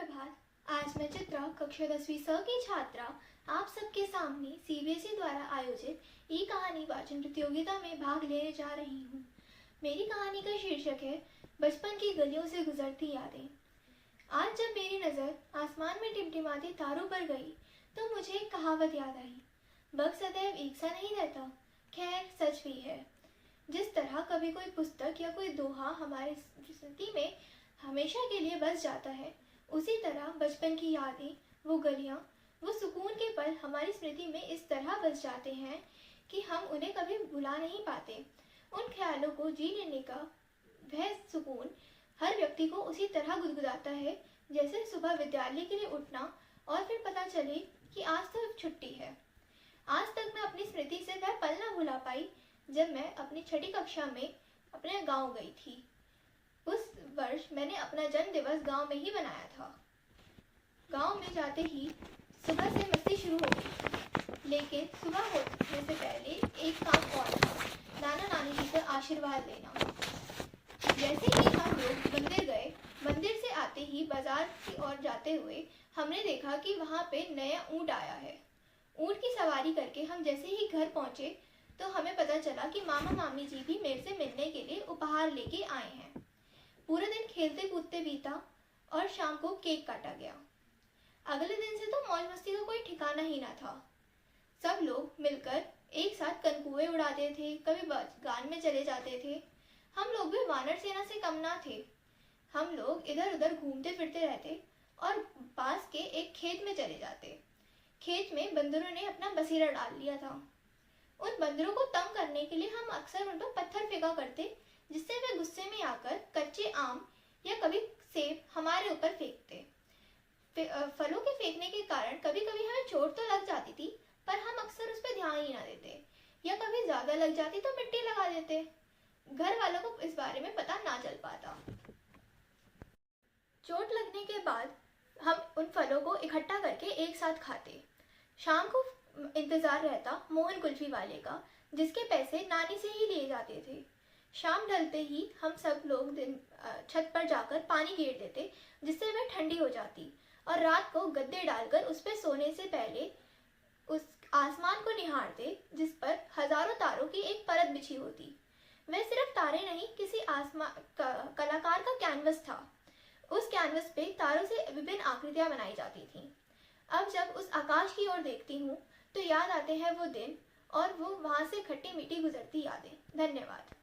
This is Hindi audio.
सुप्रभात। आज मैं चित्रा कक्षा 10वीं स की छात्रा आप सबके सामने सीबीएसई द्वारा आयोजित ई कहानी वाचन प्रतियोगिता में भाग लेने जा रही हूँ। मेरी कहानी का शीर्षक है बचपन की गलियों से गुजरती यादें। आज जब मेरी नज़र आसमान में टिमटिमाते तारों पर गई तो मुझे एक कहावत याद आई, वक्त सदैव एक सा नहीं रहता। खैर, सच भी है। जिस तरह कभी कोई पुस्तक या कोई दोहा हमारी स्मृति में हमेशा के लिए बस जाता है, उसी तरह बचपन की यादें, वो गलियां, वो सुकून के पल हमारी स्मृति में इस तरह बस जाते हैं कि हम उन्हें कभी भुला नहीं पाते। उन ख्यालों को जी लेने का वह सुकून हर व्यक्ति को उसी तरह गुदगुदाता है जैसे सुबह विद्यालय के लिए उठना और फिर पता चले कि आज तो छुट्टी है। आज तक मैं अपनी स्मृति से वह पल न भुला पाई जब मैं अपनी छठी कक्षा में अपने गांव गई थी। उस वर्ष मैंने अपना जन्म दिवस गांव में ही बनाया था। गांव में जाते ही सुबह से मस्ती शुरू हो गई, लेकिन सुबह होने से पहले एक काम और था, नाना नानी जी का आशीर्वाद लेना। जैसे ही हम लोग मंदिर गए, मंदिर से आते ही बाजार की ओर जाते हुए हमने देखा कि वहाँ पे नया ऊँट आया है। ऊँट की सवारी करके हम जैसे ही घर पहुँचे तो हमें पता चला कि मामा मामी जी भी मेरे से मिलने के लिए उपहार लेके आए हैं। पूरा दिन खेलते कूदते बीता और शाम को केक काटा गया। अगले दिन से तो मौज मस्ती का कोई ठिकाना ही ना था। सब लोग मिलकर एक साथ कनकुए उड़ाते थे, कभी गान में चले जाते थे। हम लोग भी वानर सेना से कम ना थे। हम लोग इधर उधर घूमते फिरते रहते और पास के एक खेत में चले जाते। खेत में बंदरों ने अपना बसेरा डाल लिया था। उन बंदरों को तंग करने के लिए हम अक्सर उन पर पत्थर फेंका करते, जिससे वे गुस्से में आकर कच्चे आम या कभी सेब हमारे ऊपर फेंकते। फलों के फेंकने के कारण कभी कभी हमें चोट तो लग जाती थी, पर हम अक्सर उस पर ध्यान ही ना देते, या कभी ज्यादा लग जाती तो मिट्टी लगा देते। घर वालों को इस बारे में पता ना चल पाता। चोट लगने के बाद हम उन फलों को इकट्ठा करके एक साथ खाते। शाम को इंतजार रहता मोहन कुल्फी वाले का, जिसके पैसे नानी से ही लिए जाते थे। शाम ढलते ही हम सब लोग छत पर जाकर पानी गेर देते, जिससे वह ठंडी हो जाती, और रात को गद्दे डालकर उस पर सोने से पहले उस आसमान को निहारते जिस पर हजारों तारों की एक परत बिछी होती। वह सिर्फ तारे नहीं, किसी कलाकार का कैनवस था। उस कैनवस पे तारों से विभिन्न आकृतियां बनाई जाती थीं। अब जब उस आकाश की ओर देखती हूँ तो याद आते हैं वो दिन और वो वहाँ से खट्टी मीठी गुजरती यादें। धन्यवाद।